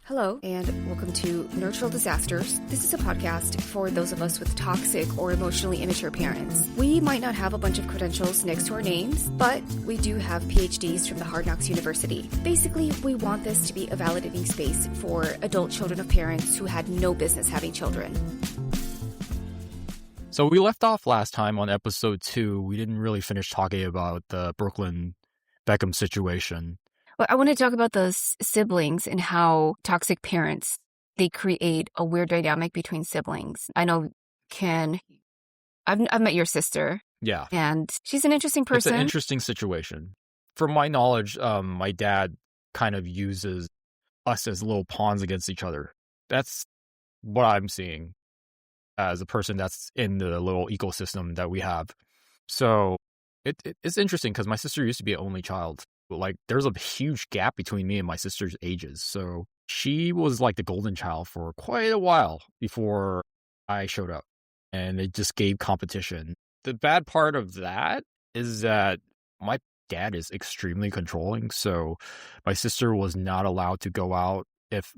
Hello, and welcome to Nurtural Disasters. This is a podcast for those of us with toxic or emotionally immature parents. We might not have a bunch of credentials next to our names, but we do have PhDs from the Hard Knocks University. Basically, we want this to be a validating space for adult children of parents who had no business having children. So we left off last time on episode 2. We didn't really finish talking about the Brooklyn Beckham situation. Well, I want to talk about the siblings and how toxic parents, they create a weird dynamic between siblings. I know, I've met your sister. Yeah. And she's an interesting person. It's an interesting situation. From my knowledge, my dad kind of uses us as little pawns against each other. That's what I'm seeing as a person that's in the little ecosystem that we have. So it's interesting because my sister used to be an only child. Like, there's a huge gap between me and my sister's ages. So she was like the golden child for quite a while before I showed up. And it just gave competition. The bad part of that is that my dad is extremely controlling. So my sister was not allowed to go out if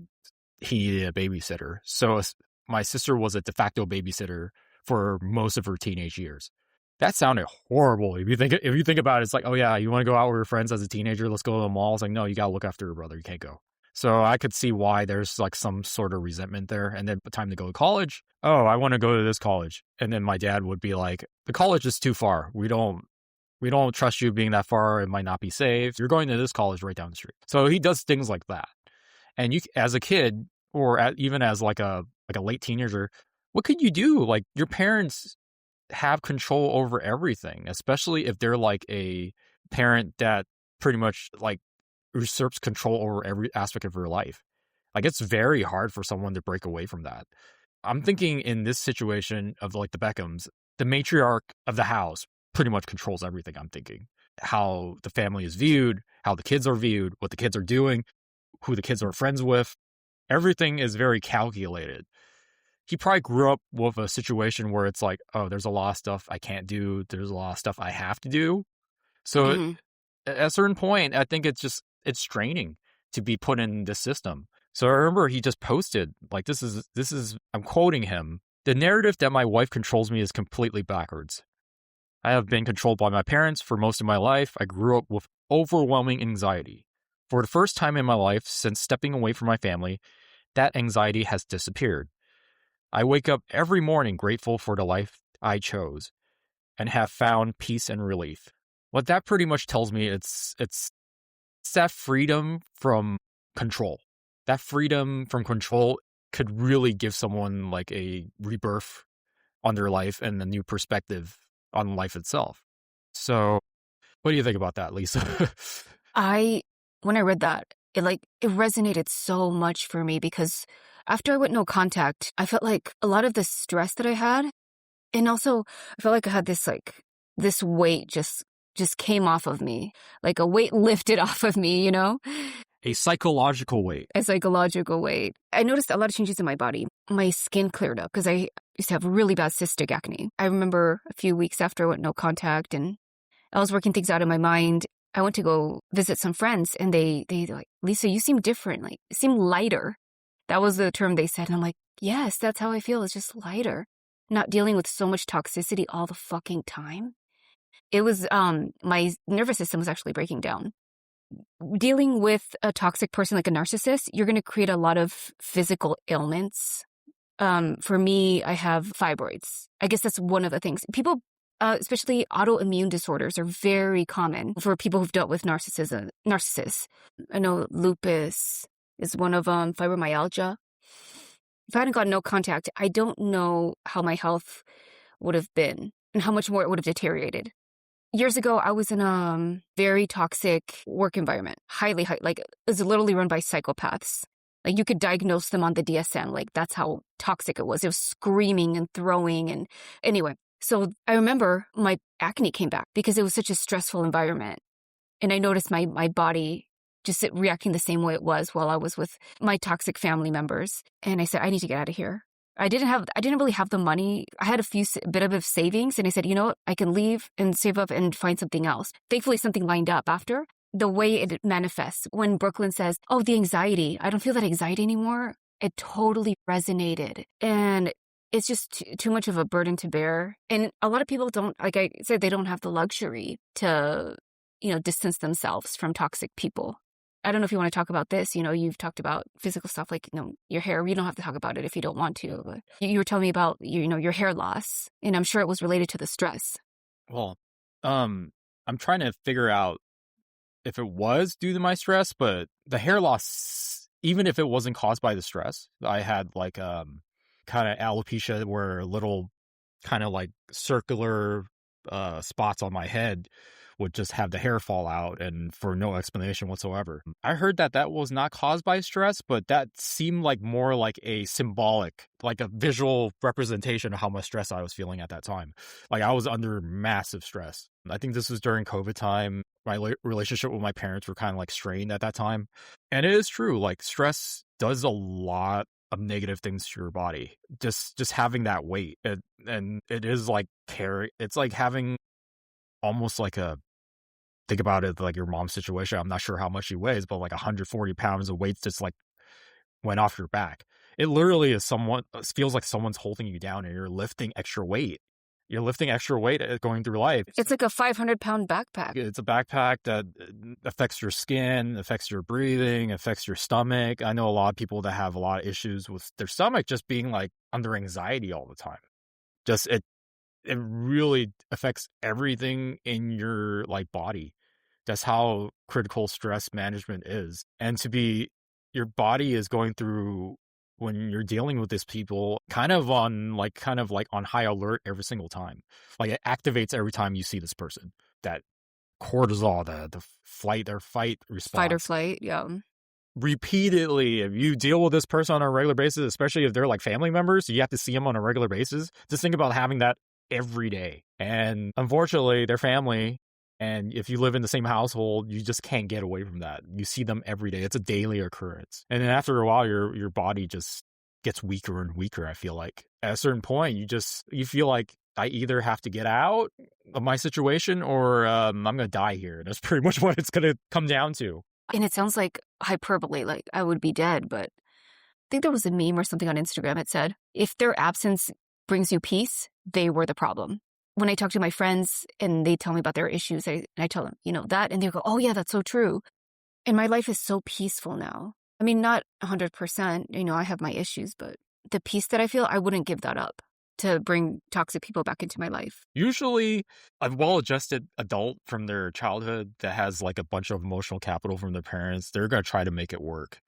he needed a babysitter. So my sister was a de facto babysitter for most of her teenage years. That sounded horrible. If you think about it, it's like, oh yeah, you want to go out with your friends as a teenager? Let's go to the mall. It's like, no, you got to look after your brother. You can't go. So I could see why there's like some sort of resentment there. And then time to go to college. Oh, I want to go to this college. And then my dad would be like, the college is too far. We don't trust you being that far. It might not be safe. You're going to this college right down the street. So he does things like that. And you, as a kid, or even as like a late teenager, what could you do? Like, your parents have control over everything, especially if they're like a parent that pretty much like usurps control over every aspect of your life. Like, it's very hard for someone to break away from that. I'm thinking in this situation of like the Beckhams, the matriarch of the house pretty much controls everything. I'm thinking how the family is viewed, how the kids are viewed, what the kids are doing, who the kids are friends with. Everything is very calculated. He probably grew up with a situation where it's like, oh, there's a lot of stuff I can't do. There's a lot of stuff I have to do. So at a certain point, I think it's straining to be put in this system. So I remember he just posted, like, this is, I'm quoting him. The narrative that my wife controls me is completely backwards. I have been controlled by my parents for most of my life. I grew up with overwhelming anxiety. For the first time in my life since stepping away from my family, that anxiety has disappeared. I wake up every morning grateful for the life I chose and have found peace and relief. What that pretty much tells me, it's that freedom from control. That freedom from control could really give someone like a rebirth on their life and a new perspective on life itself. So what do you think about that, Lisa? When I read that, it resonated so much for me because after I went no contact, I felt like a lot of the stress that I had, and also I felt like I had this weight just came off of me, like a weight lifted off of me, you know? A psychological weight. A psychological weight. I noticed a lot of changes in my body. My skin cleared up because I used to have really bad cystic acne. I remember a few weeks after I went no contact and I was working things out in my mind. I went to go visit some friends and they like, Lisa, you seem different. Like, you seem lighter. That was the term they said. And I'm like, yes, that's how I feel. It's just lighter. Not dealing with so much toxicity all the fucking time. It was, my nervous system was actually breaking down. Dealing with a toxic person like a narcissist, you're going to create a lot of physical ailments. For me, I have fibroids. I guess that's one of the things. People, especially autoimmune disorders, are very common for people who've dealt with narcissists. I know lupus is one of them, fibromyalgia. If I hadn't gotten no contact, I don't know how my health would have been and how much more it would have deteriorated. Years ago, I was in a very toxic work environment, like, it was literally run by psychopaths. Like, you could diagnose them on the DSM. Like, that's how toxic it was. It was screaming and throwing. And anyway, so I remember my acne came back because it was such a stressful environment. And I noticed my body just reacting the same way it was while I was with my toxic family members. And I said, I need to get out of here. I didn't really have the money. I had a bit of savings, and I said, you know what? I can leave and save up and find something else. Thankfully, something lined up after. the way it manifests. When Brooklyn says, oh, the anxiety, I don't feel that anxiety anymore. It totally resonated. And it's just too much of a burden to bear. And a lot of people don't, like I said, they don't have the luxury to, distance themselves from toxic people. I don't know if you want to talk about this. You've talked about physical stuff like, your hair. You don't have to talk about it if you don't want to. But you were telling me about, your hair loss. And I'm sure it was related to the stress. Well, I'm trying to figure out if it was due to my stress, but the hair loss, even if it wasn't caused by the stress, I had like kind of alopecia where little kind of like circular spots on my head would just have the hair fall out and for no explanation whatsoever. I heard that was not caused by stress, but that seemed like more like a symbolic, like a visual representation of how much stress I was feeling at that time. Like I was under massive stress. I think this was during COVID time. My relationship with my parents were kind of like strained at that time. And it is true, like stress does a lot of negative things to your body. Just having that weight. And it is like it's like having almost like think about it like your mom's situation. I'm not sure how much she weighs, but like 140 pounds of weight just like went off your back. It literally feels like someone's holding you down and you're lifting extra weight. You're lifting extra weight going through life. It's like a 500-pound backpack. It's a backpack that affects your skin, affects your breathing, affects your stomach. I know a lot of people that have a lot of issues with their stomach just being like under anxiety all the time. Just it really affects everything in your like body. That's how critical stress management is. And your body is going through, when you're dealing with these people, kind of on high alert every single time. Like it activates every time you see this person. That cortisol, the flight or fight response. Fight or flight, yeah. Repeatedly, if you deal with this person on a regular basis, especially if they're like family members, you have to see them on a regular basis. Just think about having that every day. And unfortunately, they're family. And if you live in the same household, you just can't get away from that. You see them every day. It's a daily occurrence. And then after a while, your body just gets weaker and weaker, I feel like. At a certain point, you feel like I either have to get out of my situation or I'm going to die here. That's pretty much what it's going to come down to. And it sounds like hyperbole, like I would be dead. But I think there was a meme or something on Instagram. It said, if their absence brings you peace, they were the problem. When I talk to my friends and they tell me about their issues, I tell them, that, and they go, oh yeah, that's so true. And my life is so peaceful now. I mean, not 100%, I have my issues, but the peace that I feel, I wouldn't give that up to bring toxic people back into my life. Usually a well-adjusted adult from their childhood that has like a bunch of emotional capital from their parents, they're going to try to make it work.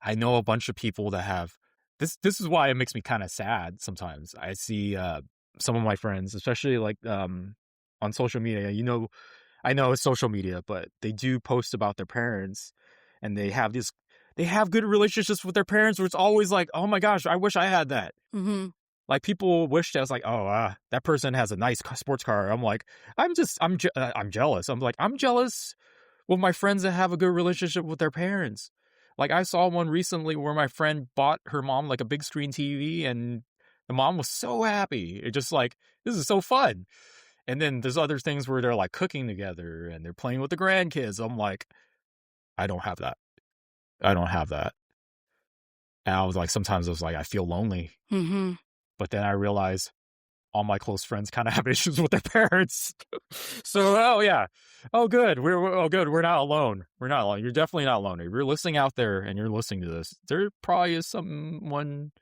I know a bunch of people that have this is why it makes me kind of sad sometimes. I see some of my friends, especially like on social media, I know it's social media, but they do post about their parents and they have good relationships with their parents where it's always like, oh my gosh, I wish I had that. Mm-hmm. Like people wish that was like, oh, that person has a nice sports car. I'm like, I'm jealous. I'm like, I'm jealous with my friends that have a good relationship with their parents. Like I saw one recently where my friend bought her mom like a big screen TV and the mom was so happy. It just like, this is so fun. And then there's other things where they're like cooking together and they're playing with the grandkids. I'm like, I don't have that. I don't have that. And I was like, sometimes I was like, I feel lonely. Mm-hmm. But then I realized all my close friends kind of have issues with their parents. So, oh yeah. Oh, good. We're not alone. We're not alone. You're definitely not alone. If you're listening out there and you're listening to this, there probably is someone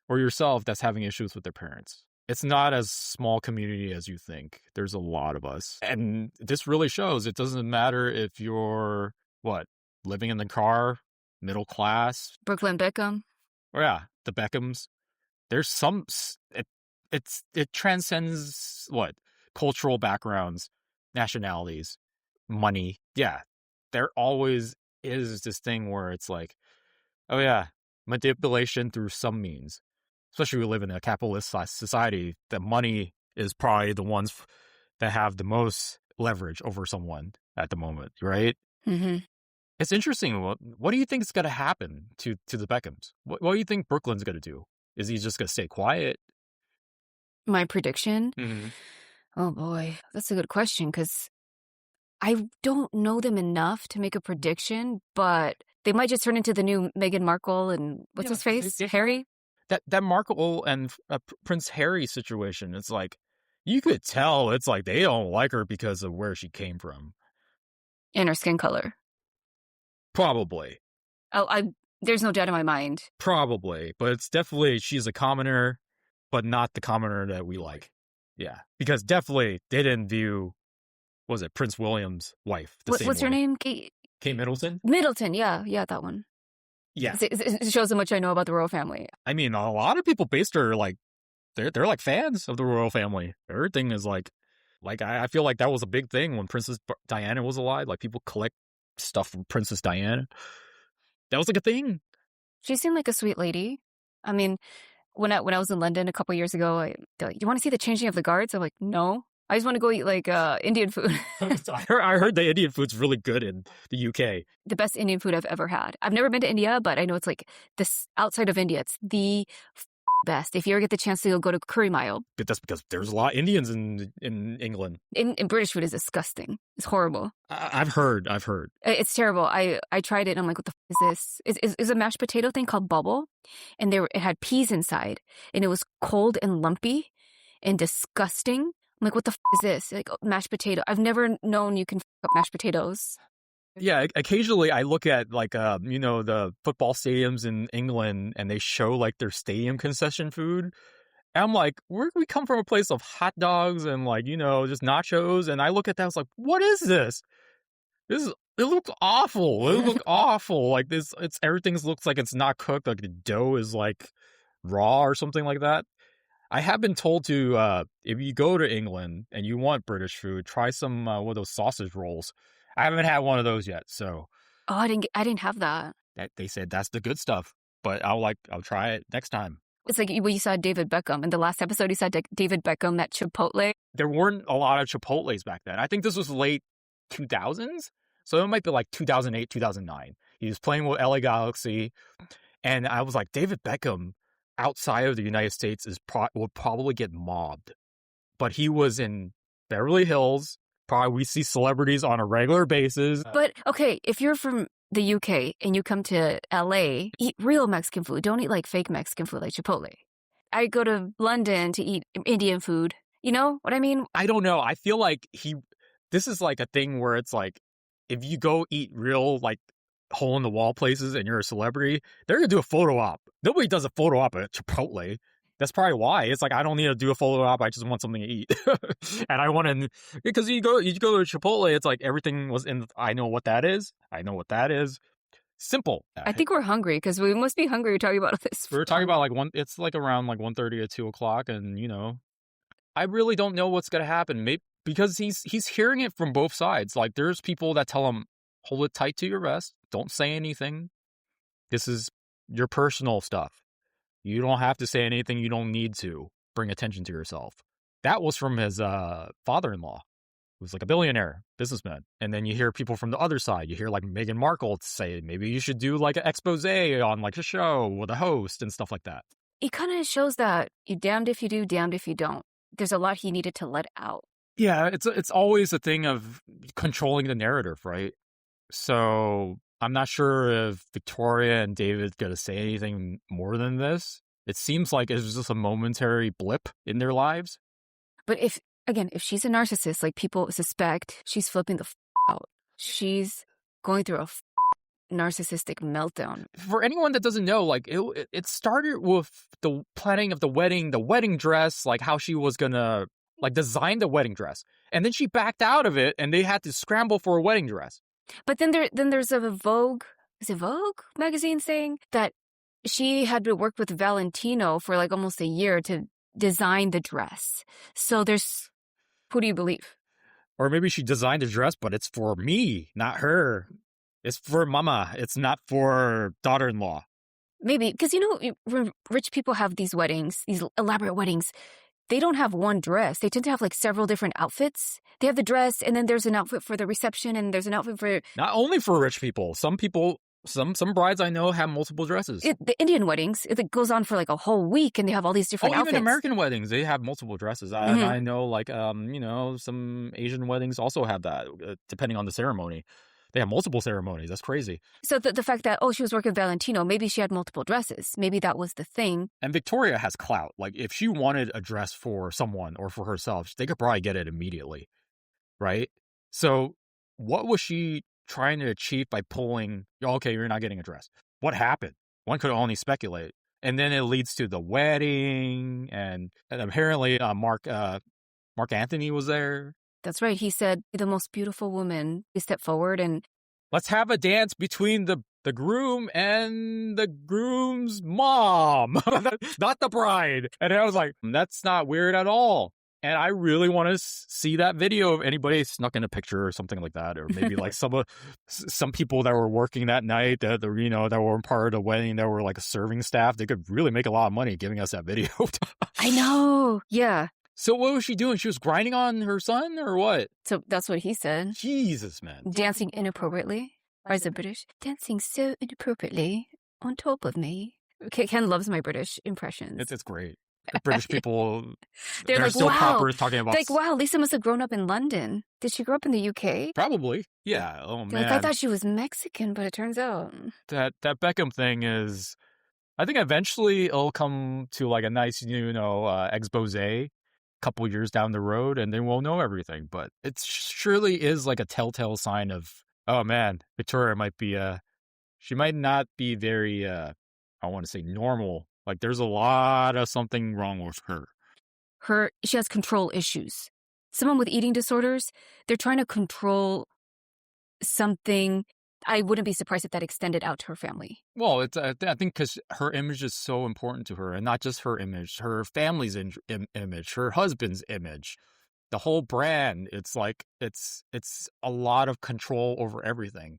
or yourself that's having issues with their parents. It's not as small community as you think. There's a lot of us. And this really shows it doesn't matter if you're, living in the car, middle class. Brooklyn Beckham. Or yeah, the Beckhams. There's it transcends cultural backgrounds, nationalities, money. Yeah, there always is this thing where it's like, oh yeah, manipulation through some means. Especially we live in a capitalist society, that money is probably the ones that have the most leverage over someone at the moment, right? Mm-hmm. It's interesting. What do you think is going to happen to the Beckhams? What do you think Brooklyn's going to do? Is he just going to stay quiet? My prediction? Mm-hmm. Oh boy, that's a good question because I don't know them enough to make a prediction, but they might just turn into the new Meghan Markle and what's his face? Harry? That Markle and Prince Harry situation, it's like, you could tell it's like they don't like her because of where she came from. And her skin color. Probably. Oh, there's no doubt in my mind. Probably. But it's definitely, she's a commoner, but not the commoner that we like. Yeah. Because definitely they didn't view, was it Prince William's wife the same What's way. her name? Kate Middleton? Middleton, yeah, that one. Yeah. It shows how much I know about the royal family. I mean, a lot of people based her like, they're like fans of the royal family. Everything is like I feel like that was a big thing when Princess Diana was alive. Like, people collect stuff from Princess Diana. That was like a thing. She seemed like a sweet lady. I mean, when I was in London a couple years ago, they're like, "You want to see the changing of the guards?" I'm like, "No, I just want to go eat like Indian food." I heard the Indian food's really good in the UK. The best Indian food I've ever had. I've never been to India, but I know it's like this outside of India. It's the best. If you ever get the chance to go to Curry Mile. But that's because there's a lot of Indians in England. In British food is disgusting. It's horrible. I've heard. It's terrible. I tried it and I'm like, what the is this? Is a mashed potato thing called bubble, and it had peas inside, and it was cold and lumpy and disgusting. I'm like, what the is this? Like, mashed potato. I've never known you can up mashed potatoes. Yeah, occasionally I look at like the football stadiums in England, and they show like their stadium concession food. And I'm like, we come from a place of hot dogs and like, just nachos, and I look at that, I was like, what is this? It looks awful. It looks awful. Like this, everything looks like it's not cooked. Like the dough is like raw or something like that. I have been told to, if you go to England and you want British food, try some one of those sausage rolls. I haven't had one of those yet, so. Oh, I didn't have that. They said that's the good stuff, but I'll try it next time. It's like when you saw David Beckham in the last episode. He saw David Beckham at Chipotle. There weren't a lot of Chipotles back then. I think this was late 2000s, so it might be like 2008, 2009. He was playing with LA Galaxy, and I was like, David Beckham outside of the United States will probably get mobbed, but he was in Beverly Hills. Probably we see celebrities on a regular basis. But okay, if you're from the UK and you come to LA, eat real Mexican food. Don't eat like fake Mexican food like Chipotle. I go to London to eat Indian food. You know what I mean? I don't know. I feel like this is like a thing where it's like, if you go eat real like hole in the wall places and you're a celebrity, they're gonna do a photo op. Nobody does a photo op at Chipotle. That's probably why. It's like, I don't need to do a photo op. I just want something to eat. And I want to, because you go to Chipotle, it's like everything was in, I know what that is. Simple. I think we're hungry because we must be hungry talking about this. We're talking about it's like around like 1:30 or 2 o'clock. And, I really don't know what's going to happen. Maybe because he's hearing it from both sides. Like, there's people that tell him, hold it tight to your vest. Don't say anything. This is your personal stuff. You don't have to say anything. You don't need to bring attention to yourself. That was from his father-in-law, who was like a billionaire businessman. And then you hear people from the other side. You hear like Meghan Markle say, maybe you should do like an expose on like a show with a host and stuff like that. It kind of shows that you're damned if you do, damned if you don't. There's a lot he needed to let out. Yeah, it's always a thing of controlling the narrative, right? So I'm not sure if Victoria and David going to say anything more than this. It seems like it's just a momentary blip in their lives. But if she's a narcissist, like people suspect, she's flipping the out. She's going through a narcissistic meltdown. For anyone that doesn't know, like it started with the planning of the wedding dress, like how she was going to like design the wedding dress. And then she backed out of it and they had to scramble for a wedding dress. But then there's a Vogue magazine saying that she had to work with Valentino for like almost a year to design the dress. So who do you believe? Or maybe she designed the dress, but it's for me, not her. It's for mama. It's not for daughter-in-law. Maybe, because rich people have these weddings, these elaborate weddings. They don't have one dress. They tend to have like several different outfits. They have the dress, and then there's an outfit for the reception, and there's an outfit for... Not only for rich people. Some people Some brides I know have multiple dresses. The Indian weddings, it goes on for like a whole week, and they have all these different outfits. Even American weddings, they have multiple dresses. And I know, like, some Asian weddings also have that, depending on the ceremony. They have multiple ceremonies. That's crazy. So the fact that, she was working with Valentino, maybe she had multiple dresses. Maybe that was the thing. And Victoria has clout. Like, if she wanted a dress for someone or for herself, they could probably get it immediately, right? So what was she trying to achieve by pulling, okay, you're not getting a dress? What happened? One could only speculate. And then it leads to the wedding, and apparently Mark Anthony was there. That's right. He said, the most beautiful woman. He stepped forward and, let's have a dance between the groom and the groom's mom, not the bride. And I was like, that's not weird at all. And I really want to see that video of anybody snuck in a picture or something like that, or maybe like some people that were working that night that were part of the wedding, that were like a serving staff. They could really make a lot of money giving us that video. I know. Yeah. So what was she doing? She was grinding on her son or what? So that's what he said. Jesus, man. Dancing inappropriately. Or is it British? Dancing so inappropriately on top of me. Ken loves my British impressions. It's great. The British people, they're like, still wow. proper talking about... Like, wow, Lisa must have grown up in London. Did she grow up in the UK? Probably. Yeah. Oh, man. Like, I thought she was Mexican, but it turns out... That Beckham thing is... I think eventually it'll come to like a nice, expose a couple years down the road, and then we'll know everything. But it surely is like a telltale sign of, oh, man, Victoria might be... she might not be very, I want to say normal. Like, there's a lot of something wrong with her. She has control issues. Someone with eating disorders, they're trying to control something. I wouldn't be surprised if that extended out to her family. Well, I think because her image is so important to her, and not just her image, her family's image, her husband's image, the whole brand. It's like, it's a lot of control over everything.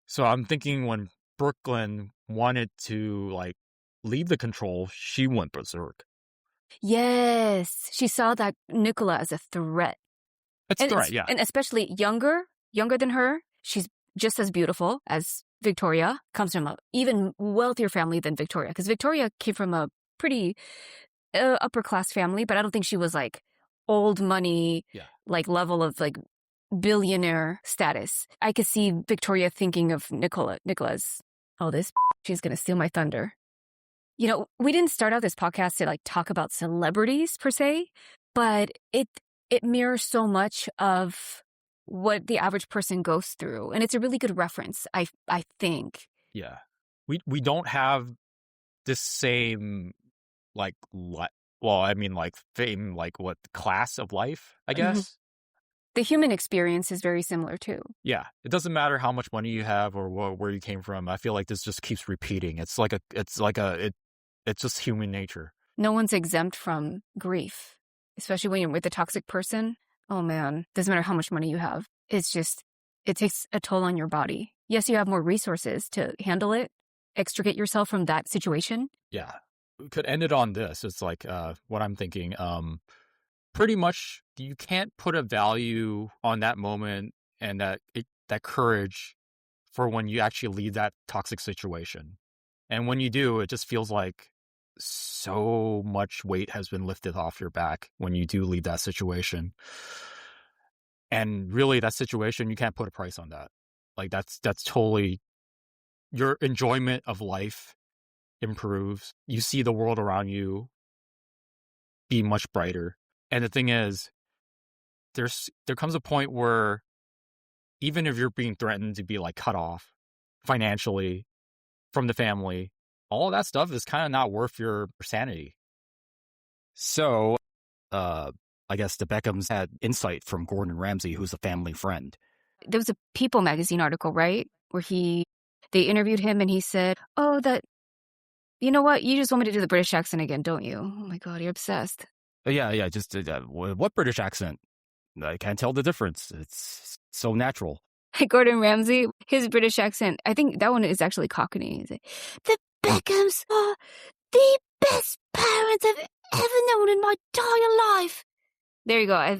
So I'm thinking when Brooklyn wanted to, like, leave the control, she went berserk. Yes. She saw that Nicola as a threat. It's a threat, yeah. And especially younger than her. She's just as beautiful as Victoria, comes from an even wealthier family than Victoria. Because Victoria came from a pretty upper class family, but I don't think she was like old money, like level of like billionaire status. I could see Victoria thinking of Nicola's, she's going to steal my thunder. We didn't start out this podcast to like talk about celebrities per se, but it mirrors so much of what the average person goes through, and it's a really good reference, I think. Yeah, we don't have the same like fame, like what class of life, I guess. Mm-hmm. The human experience is very similar too. Yeah, it doesn't matter how much money you have or where you came from. I feel like this just keeps repeating. It's just human nature. No one's exempt from grief, especially when you're with a toxic person. Oh man, doesn't matter how much money you have. It's just, it takes a toll on your body. Yes, you have more resources to handle it, extricate yourself from that situation. Yeah, we could end it on this. It's like what I'm thinking. Pretty much, you can't put a value on that moment and that courage for when you actually leave that toxic situation. And when you do, it just feels like so much weight has been lifted off your back when you do leave that situation. And really, that situation, you can't put a price on that. Like, that's totally, your enjoyment of life improves. You see the world around you be much brighter. And the thing is, there comes a point where even if you're being threatened to be like cut off financially from the family, all that stuff is kind of not worth your sanity. So, I guess the Beckhams had insight from Gordon Ramsay, who's a family friend. There was a People magazine article, right? Where they interviewed him and he said, you know what? You just want me to do the British accent again, don't you? Oh my God, you're obsessed. Yeah, just what British accent? I can't tell the difference. It's so natural. Gordon Ramsay, his British accent, I think that one is actually Cockney. He's like, the Beckhams are the best parents I've ever known in my entire life. There you go.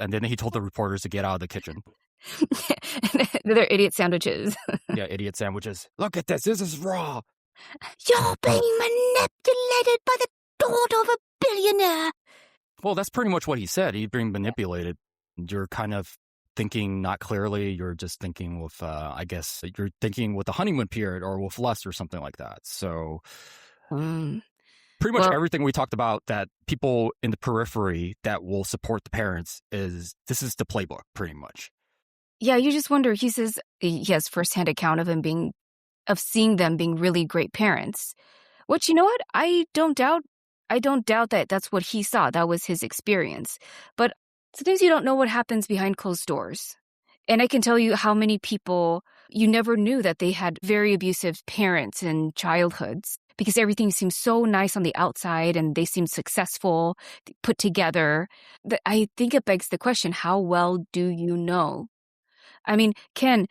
And then he told the reporters to get out of the kitchen. They're idiot sandwiches. Yeah, idiot sandwiches. Look at this. This is raw. You're being manipulated by the daughter of a billionaire. Well, that's pretty much what he said. He's being manipulated. You're kind of thinking not clearly. You're just thinking with, I guess, you're thinking with the honeymoon period or with lust or something like that. So pretty much everything we talked about that people in the periphery that will support the parents this is the playbook, pretty much. Yeah, you just wonder. He says he has firsthand account of seeing them being really great parents. Which, you know what? I don't doubt that that's what he saw. That was his experience. But sometimes you don't know what happens behind closed doors. And I can tell you how many people you never knew that they had very abusive parents in childhoods because everything seems so nice on the outside and they seem successful, put together. I think it begs the question, how well do you know? I mean, Ken,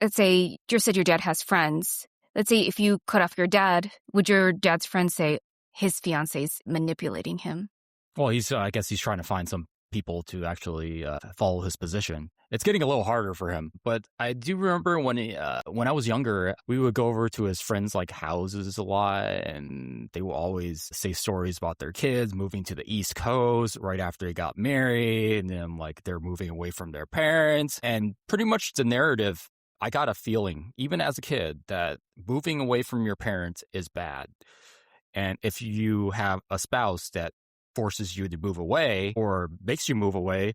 let's say you said your dad has friends. Let's say if you cut off your dad, would your dad's friends say his fiance's manipulating him? Well, I guess he's trying to find some people to actually follow his position. It's getting a little harder for him. But I do remember when I was younger, we would go over to his friends' like houses a lot, and they will always say stories about their kids moving to the East Coast right after they got married, and then like they're moving away from their parents. And pretty much the narrative, I got a feeling, even as a kid, that moving away from your parents is bad. And if you have a spouse that forces you to move away or makes you move away,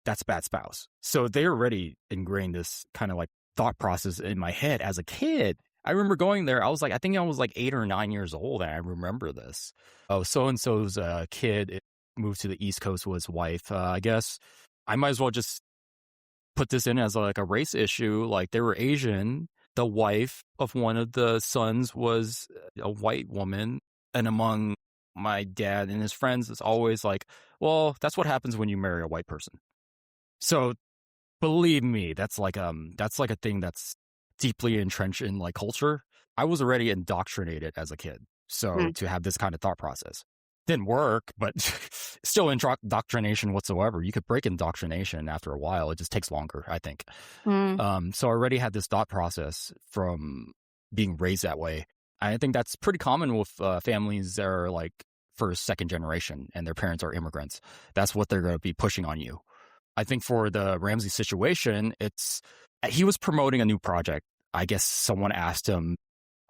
that's a bad spouse. So they already ingrained this kind of like thought process in my head as a kid. I remember going there. I think I was like 8 or 9 years old, and I remember this. Oh, so-and-so's kid moved to the East Coast with his wife. I guess I might as well just put this in as like a race issue. Like they were Asian. The wife of one of the sons was a white woman. And among my dad and his friends, it's always like, well, that's what happens when you marry a white person. So believe me, that's like a thing that's deeply entrenched in like culture. I was already indoctrinated as a kid. So to have this kind of thought process didn't work, but still indoctrination whatsoever. You could break indoctrination after a while. It just takes longer, I think. So I already had this thought process from being raised that way. I think that's pretty common with families that are like first, second generation and their parents are immigrants. That's what they're going to be pushing on you. I think for the Ramsay situation, he was promoting a new project. I guess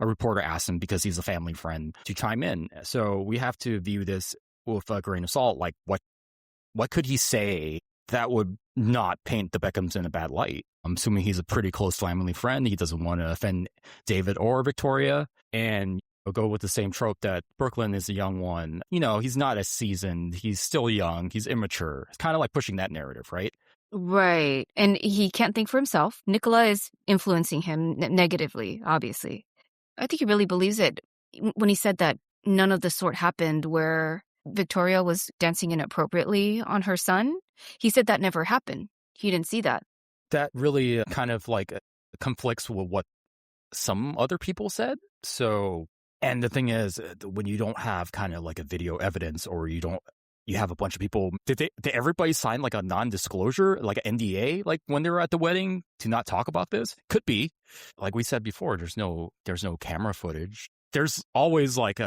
a reporter asked him, because he's a family friend, to chime in. So we have to view this with a grain of salt. Like what could he say that would not paint the Beckhams in a bad light? I'm assuming he's a pretty close family friend. He doesn't want to offend David or Victoria. And I'll go with the same trope that Brooklyn is a young one. You know, he's not as seasoned. He's still young. He's immature. It's kind of like pushing that narrative, right? Right. And he can't think for himself. Nicola is influencing him negatively, obviously. I think he really believes it when he said that none of the sort happened where Victoria was dancing inappropriately on her son. He said that never happened. He didn't see that. That really kind of like conflicts with what some other people said. So, and the thing is, when you don't have kind of like a video evidence, or you have a bunch of people, did everybody sign like a non-disclosure, like an NDA, like when they were at the wedding, to not talk about this? Could be. Like we said before, there's no camera footage. There's always like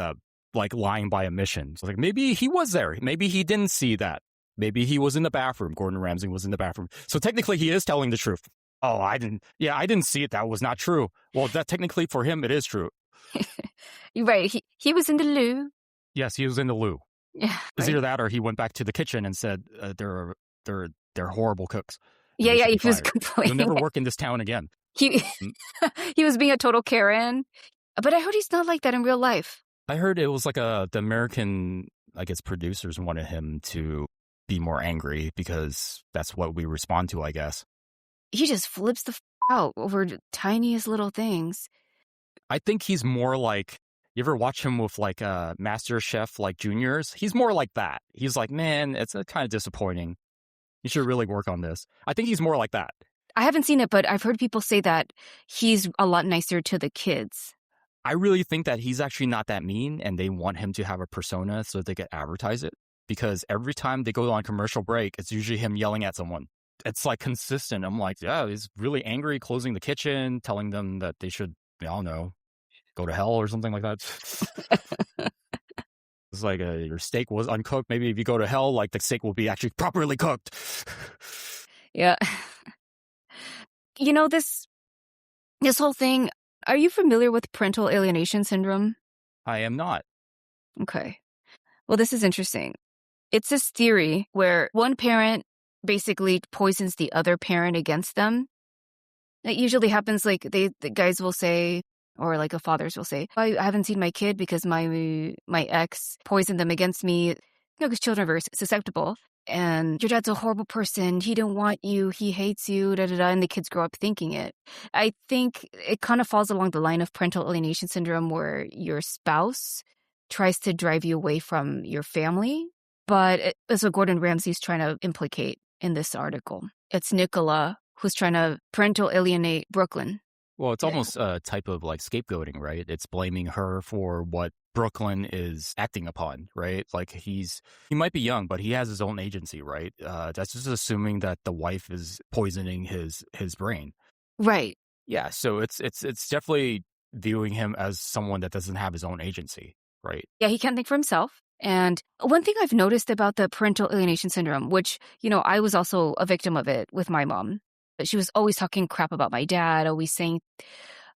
lying by omission. So like maybe he was there. Maybe he didn't see that. Maybe he was in the bathroom. Gordon Ramsay was in the bathroom. So technically he is telling the truth. Oh, I didn't see it. That was not true. Well, that technically for him, it is true. You're right. He was in the loo. Yes, he was in the loo. Yeah. It's either that or he went back to the kitchen and said, they're horrible cooks. Yeah, he was complaining. You'll never work in this town again. He was being a total Karen. But I heard he's not like that in real life. I heard it was like the American, I guess, producers wanted him to be more angry because that's what we respond to, I guess. He just flips the out over the tiniest little things. I think he's more like, you ever watch him with like Master Chef like juniors? He's more like that. He's like, man, it's kind of disappointing. You should really work on this. I think he's more like that. I haven't seen it, but I've heard people say that he's a lot nicer to the kids. I really think that he's actually not that mean, and they want him to have a persona so that they can advertise it. Because every time they go on commercial break, it's usually him yelling at someone. it's like consistent. I'm like, yeah, he's really angry, closing the kitchen, telling them that they should, I don't know, go to hell or something like that. It's like your steak was uncooked. Maybe if you go to hell, like the steak will be actually properly cooked. Yeah. This whole thing, are you familiar with parental alienation syndrome? I am not. Okay. Well, this is interesting. It's this theory where one parent basically poisons the other parent against them. It usually happens like the guys will say, or like a fathers will say, I haven't seen my kid because my ex poisoned them against me. Because children are very susceptible. And your dad's a horrible person. He didn't want you. He hates you, da da da. And the kids grow up thinking it. I think it kind of falls along the line of parental alienation syndrome where your spouse tries to drive you away from your family. But that's what Gordon Ramsay's trying to implicate in this article. It's Nicola who's trying to parental alienate Brooklyn. Well, it's almost a type of like scapegoating, right? It's blaming her for what Brooklyn is acting upon, right? Like he might be young, but he has his own agency, right? That's just assuming that the wife is poisoning his brain. Right. Yeah, so it's definitely viewing him as someone that doesn't have his own agency, right? Yeah, he can't think for himself. And one thing I've noticed about the parental alienation syndrome, which, I was also a victim of it with my mom. She was always talking crap about my dad, always saying,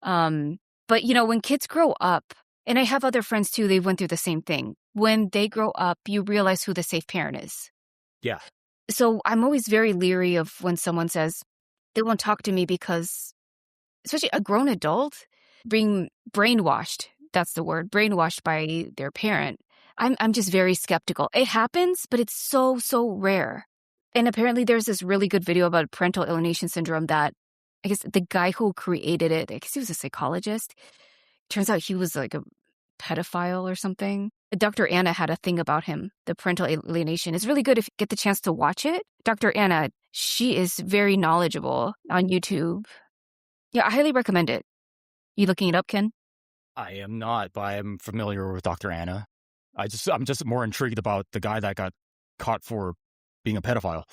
but when kids grow up, and I have other friends too, they went through the same thing. When they grow up, you realize who the safe parent is. Yeah. So I'm always very leery of when someone says they won't talk to me because, especially a grown adult, being brainwashed, that's the word, brainwashed by their parent. I'm just very skeptical. It happens, but it's so, so rare. And apparently there's this really good video about parental alienation syndrome that I guess the guy who created it, I guess he was a psychologist. Turns out he was like a pedophile or something. Dr. Anna had a thing about him, the parental alienation. It's really good if you get the chance to watch it. Dr. Anna, she is very knowledgeable on YouTube. Yeah, I highly recommend it. You looking it up, Ken? I am not, but I am familiar with Dr. Anna. I'm just more intrigued about the guy that got caught for being a pedophile.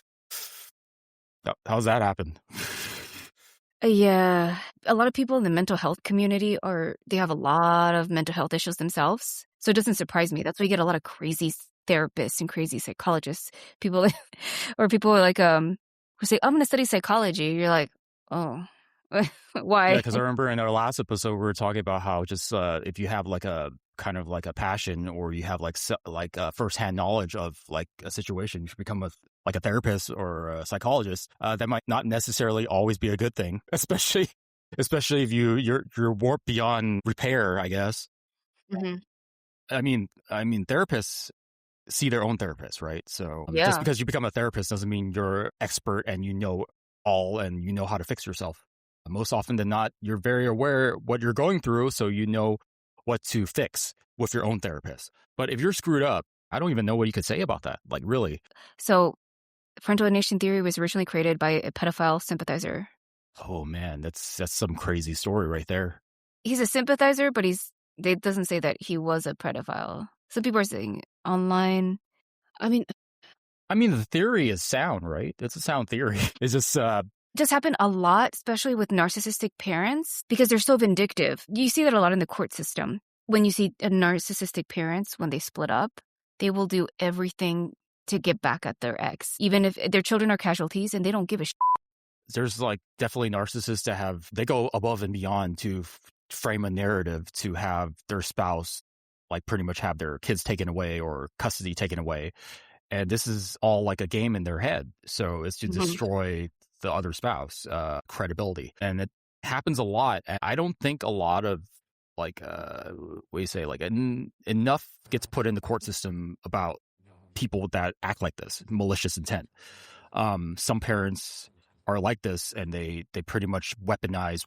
How's that happen? Yeah, a lot of people in the mental health community they have a lot of mental health issues themselves. So it doesn't surprise me. That's why you get a lot of crazy therapists and crazy psychologists. People or people like who say, I'm going to study psychology. You're like, oh, why? Yeah, because I remember in our last episode we were talking about how just if you have like a kind of like a passion or you have like firsthand knowledge of like a situation, you should become a therapist or a psychologist. That might not necessarily always be a good thing, especially if you're warped beyond repair, I guess. Mm-hmm. I mean, therapists see their own therapist, right? So Yeah. just because you become a therapist doesn't mean you're expert and you know all and you know how to fix yourself. Most often than not, you're very aware what you're going through, so you know what to fix with your own therapist. But if you're screwed up, I don't even know what you could say about that. Like, really. So parental alienation theory was originally created by a pedophile sympathizer. Oh man, that's some crazy story right there. He's a sympathizer, but it doesn't say that he was a pedophile. Some people are saying online. I mean, the theory is sound, right? It's a sound theory. It's just happen a lot, especially with narcissistic parents, because they're so vindictive. You see that a lot in the court system. When you see narcissistic parents, when they split up, they will do everything to get back at their ex, even if their children are casualties and they don't give a shit. There's like definitely narcissists that they go above and beyond to frame a narrative to have their spouse like pretty much have their kids taken away or custody taken away. And this is all like a game in their head. So it's to destroy the other spouse, credibility. And it happens a lot. And I don't think a lot of enough gets put in the court system about people that act like this, malicious intent. Some parents are like this and they pretty much weaponize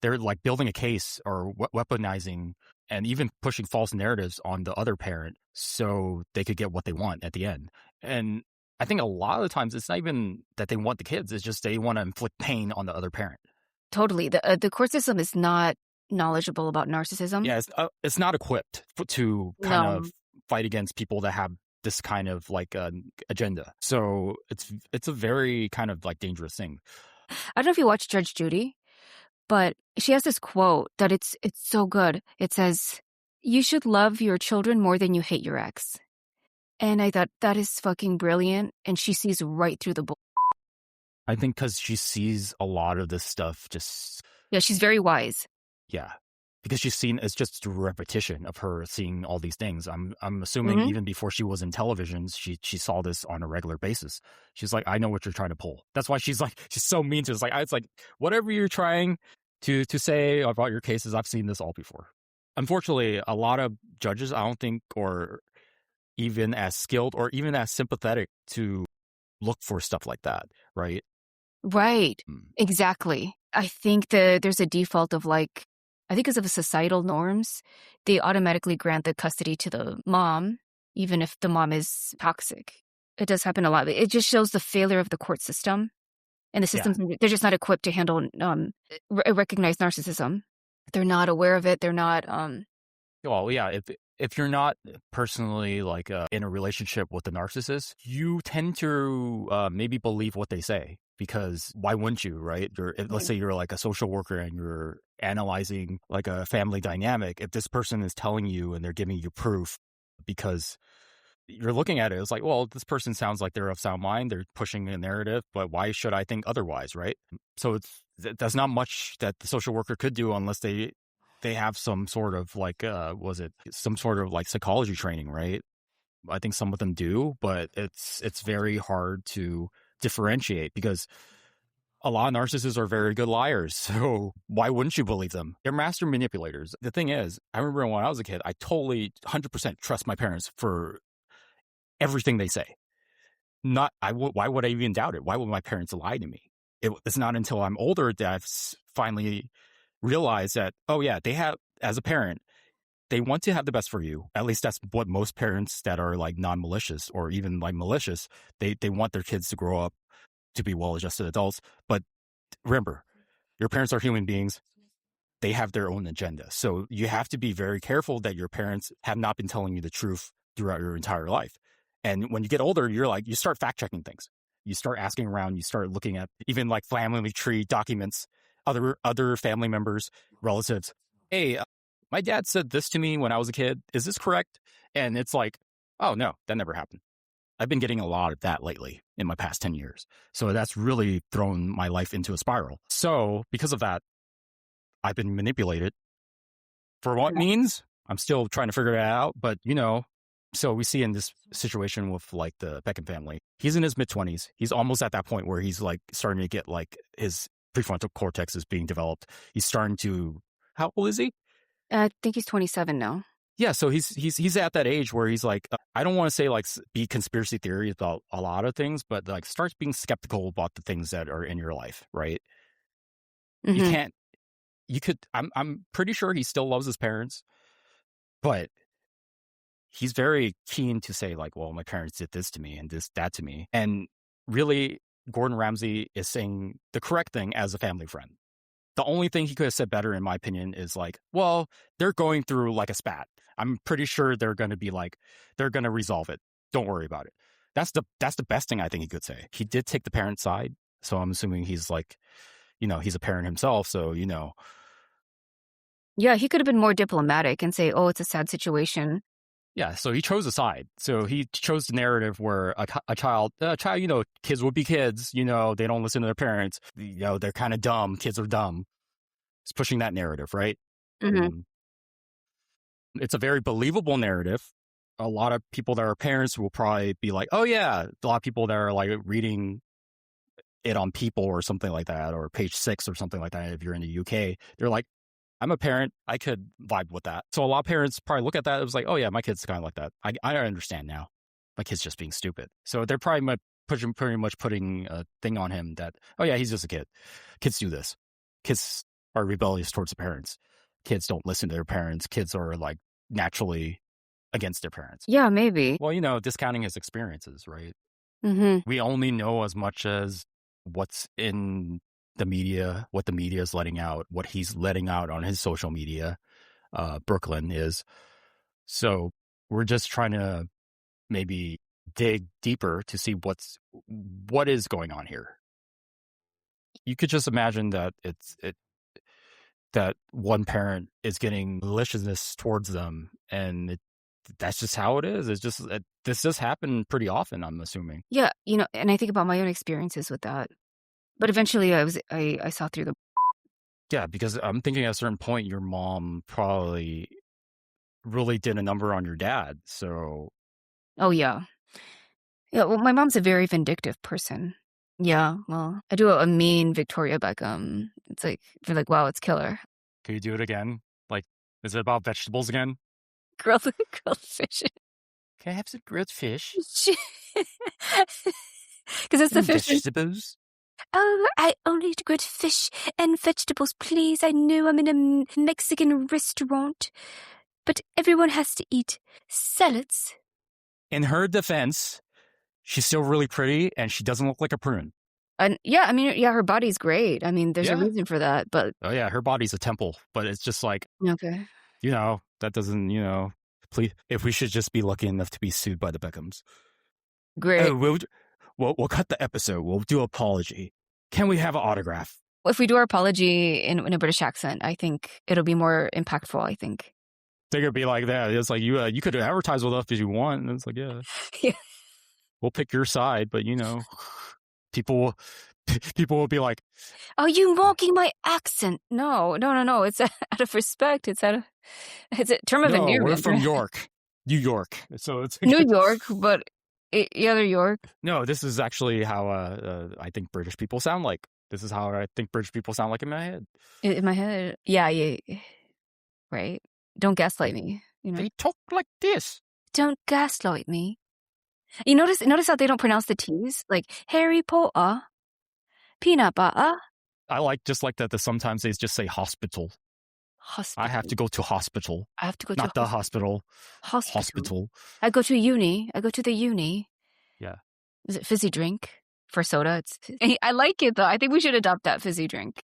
they're like building a case or weaponizing and even pushing false narratives on the other parent so they could get what they want at the end. And I think a lot of the times it's not even that they want the kids, it's just they want to inflict pain on the other parent. Totally. The court system is not knowledgeable about narcissism. Yeah, it's not equipped to kind of fight against people that have this kind of like agenda. So it's a very kind of like dangerous thing. I don't know if you watch Judge Judy, but she has this quote that it's so good. It says, "You should love your children more than you hate your ex." And I thought that is fucking brilliant, and she sees right through the bull. I think because she sees a lot of this stuff just Yeah, she's very wise. yeah. Because she's seen it's just a repetition of her seeing all these things. I'm assuming Mhm. even before she was in television, she saw this on a regular basis. She's like, I know what you're trying to pull. That's why she's so mean to us. It's like whatever you're trying to say about your cases, I've seen this all before. Unfortunately, a lot of judges, I don't think, are even as skilled or even as sympathetic to look for stuff like that, right? Right. Mm. Exactly. I think there's a default of like, I think because of the societal norms, they automatically grant the custody to the mom, even if the mom is toxic. It does happen a lot. It just shows the failure of the court system. And the Yeah. systems, they're just not equipped to handle recognize narcissism. They're not aware of it. They're not. Well, yeah, if you're not personally like in a relationship with a narcissist, you tend to maybe believe what they say because why wouldn't you, right? Let's say you're like a social worker and you're analyzing like a family dynamic. If this person is telling you and they're giving you proof because you're looking at it, it's like, well, this person sounds like they're of sound mind. They're pushing a narrative, but why should I think otherwise, right? So there's not much that the social worker could do unless they have some sort of like was it some sort of like psychology training, right? I think some of them do, but it's very hard to differentiate because a lot of narcissists are very good liars. So why wouldn't you believe them? They're master manipulators. The thing is, I remember when I was a kid, I totally 100% trust my parents for everything they say. Why would I even doubt it? Why would my parents lie to me? It's not until I'm older that I've finally realized that, oh yeah, they have, as a parent, they want to have the best for you. At least that's what most parents that are like non-malicious or even like malicious, they want their kids to grow up to be well-adjusted adults. But remember, your parents are human beings. They have their own agenda. So you have to be very careful that your parents have not been telling you the truth throughout your entire life. And when you get older, you start fact-checking things. You start asking around, you start looking at even like family tree documents, other family members, relatives. Hey, my dad said this to me when I was a kid. Is this correct? And it's like, oh no, that never happened. I've been getting a lot of that lately in my past 10 years. So that's really thrown my life into a spiral. So because of that, I've been manipulated. For what means? I'm still trying to figure that out. But, so we see in this situation with like the Beckham family, he's in his mid-20s. He's almost at that point where he's like starting to get like his prefrontal cortex is being developed. He's starting to, how old is he? I think he's 27 now. Yeah, so he's at that age where he's like, I don't want to say like be conspiracy theories about a lot of things, but like starts being skeptical about the things that are in your life, right? You Mm-hmm. can't, you could, I'm pretty sure he still loves his parents, but he's very keen to say like, well, my parents did this to me and that to me. And really, Gordon Ramsay is saying the correct thing as a family friend. The only thing he could have said better, in my opinion, is like, well, they're going through like a spat. I'm pretty sure they're going to resolve it. Don't worry about it. That's the best thing I think he could say. He did take the parent side. So I'm assuming he's like, he's a parent himself. So, Yeah, he could have been more diplomatic and say, "Oh, it's a sad situation." yeah, so he chose a side. So he chose the narrative where a child, kids would be kids, they don't listen to their parents, they're kind of dumb, kids are dumb. It's pushing that narrative, right? Mm-hmm. And it's a very believable narrative. A lot of people that are parents will probably be like, oh yeah, a lot of people that are like reading it on People or something like that, or Page 6 or something like that, if you're in the UK, they're like, I'm a parent. I could vibe with that. So a lot of parents probably look at that. It was like, oh yeah, my kid's kind of like that. I understand now. My kid's just being stupid. So they're probably pretty much putting a thing on him that, oh yeah, he's just a kid. Kids do this. Kids are rebellious towards the parents. Kids don't listen to their parents. Kids are like naturally against their parents. Yeah, maybe. Well, discounting his experiences, right? Mm-hmm. We only know as much as what's in the media, what the media is letting out, what he's letting out on his social media, Brooklyn is. So we're just trying to maybe dig deeper to see what is going on here. You could just imagine that that one parent is getting maliciousness towards them, and that's just how it is. It's just this does happen pretty often, I'm assuming. Yeah, and I think about my own experiences with that. But eventually I saw through the Yeah, because I'm thinking at a certain point your mom probably really did a number on your dad. So Oh, yeah. Yeah, well, my mom's a very vindictive person. Yeah, well, I do a mean Victoria Beckham. It's like, you're like, wow, it's killer. can you do it again? Like, is it about vegetables again? Grilled fish. Can I have some grilled fish? Because it's the fish. Vegetables? Oh, I only eat grilled fish and vegetables, please. I know I'm in a Mexican restaurant, but everyone has to eat salads. In her defense, she's still really pretty and she doesn't look like a prune. And yeah, I mean, yeah, her body's great. I mean, there's a reason for that, but oh yeah, her body's a temple, but it's just like, okay, that doesn't, please, if we should just be lucky enough to be sued by the Beckhams. great. Oh, we'll cut the episode. We'll do apology. Can we have an autograph? If we do our apology in a British accent, I think it'll be more impactful, I think. They're gonna be like that. It's like you could advertise with us if you want. And it's like, yeah. Yeah. We'll pick your side, but people will be like, Are you mocking my accent? No. It's out of respect. It's a term of endearment. We're from York, New York. So it's New York, but other York. No, this is actually how I think British people sound like. This is how I think British people sound like in my head. In my head, yeah, right. Don't gaslight me. They talk like this. Don't gaslight me. You notice how they don't pronounce the T's, like Harry Potter, peanut butter. I like that. Sometimes they just say hospital. Hospital. I have to go to hospital. I have to go not to the hospital. Hospital. I go to uni. I go to the uni. Yeah. Is it fizzy drink for soda? I like it though. I think we should adopt that fizzy drink.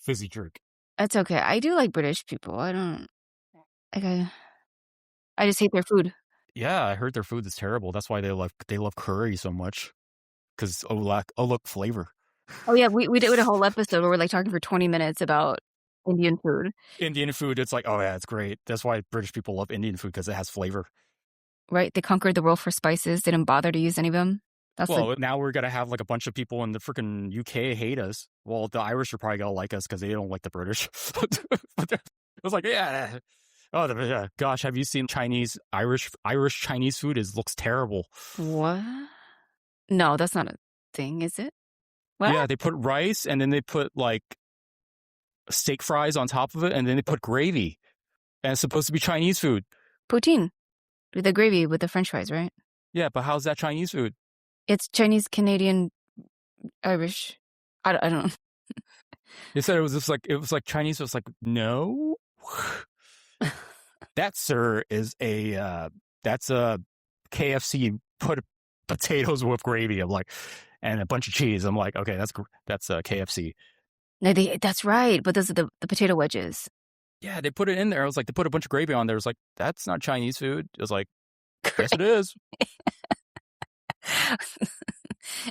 Fizzy drink. That's okay. I do like British people. I don't. I just hate their food. Yeah, I heard their food is terrible. That's why they love curry so much. Because look, flavor. Oh yeah, we did a whole episode where we're like talking for 20 minutes about Indian food. Indian food, it's like, oh yeah, it's great. That's why British people love Indian food, because it has flavor. Right? They conquered the world for spices. Didn't bother to use any of them. Now we're gonna have like a bunch of people in the freaking UK hate us. Well, the Irish are probably gonna like us because they don't like the British. It was like, yeah. Oh, yeah. Gosh, have you seen Irish Chinese food? Looks terrible. What? No, that's not a thing, is it? What? Yeah, they put rice and then they put like steak fries on top of it, and then they put gravy. And it's supposed to be Chinese food. Poutine. The gravy with the French fries, right? Yeah, but how's that Chinese food? It's Chinese, Canadian, Irish. I don't know. They said it was like Chinese. It was like, no. That, sir, is that's a KFC put potatoes with gravy. I'm like, and a bunch of cheese. I'm like, okay, that's KFC. No, that's right. But those are the potato wedges. Yeah, they put it in there. I was like, they put a bunch of gravy on there. I was like, that's not Chinese food. It was like, yes, it is.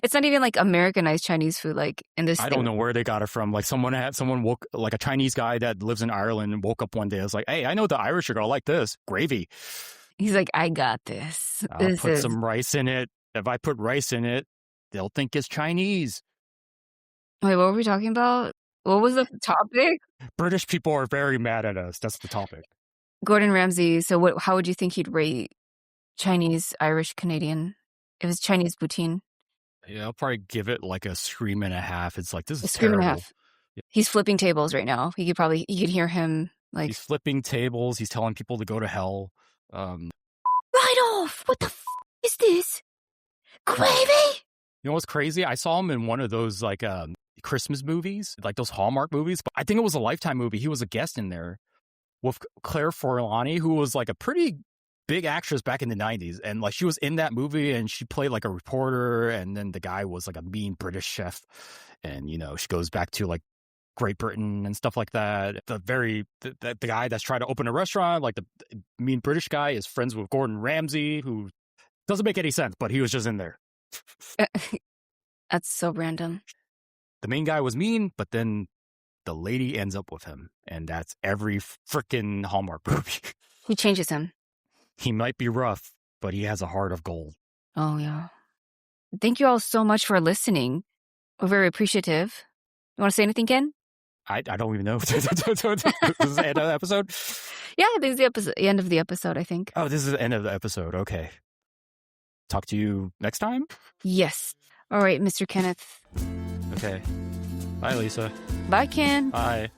It's not even like Americanized Chinese food, like in this. I don't know where they got it from. Like a Chinese guy that lives in Ireland and woke up one day. I was like, hey, I know the Irish are gonna like this gravy. He's like, I got this. I'll put some rice in it. If I put rice in it, they'll think it's Chinese. Wait, what were we talking about? What was the topic? British people are very mad at us. That's the topic. Gordon Ramsay. So how would you think he'd rate Chinese, Irish, Canadian? It was Chinese poutine. Yeah, I'll probably give it like a 3.5. It's like, this is terrible. 3.5. Yeah. He's flipping tables right now. You could hear him like. He's flipping tables. He's telling people to go to hell. Right off. What the is this? Gravy? You know what's crazy? I saw him in one of those like Christmas movies, like those Hallmark movies. But I think it was a Lifetime movie. He was a guest in there with Claire Forlani, who was like a pretty big actress back in the 90s. And like she was in that movie and she played like a reporter. And then the guy was like a mean British chef. And, she goes back to like Great Britain and stuff like that. The guy that's trying to open a restaurant, like the mean British guy, is friends with Gordon Ramsay, who Doesn't make any sense, but he was just in there. That's so random. The main guy was mean, but then the lady ends up with him. And that's every freaking Hallmark movie. He changes him. He might be rough, but he has a heart of gold. Oh, yeah. Thank you all so much for listening. We're very appreciative. You want to say anything, Ken? I don't even know. This is the end of the episode? Yeah, this is the end of the episode, I think. Oh, this is the end of the episode. Okay. Talk to you next time? Yes. All right, Mr. Kenneth. Okay. Bye, Lisa. Bye, Ken. Bye.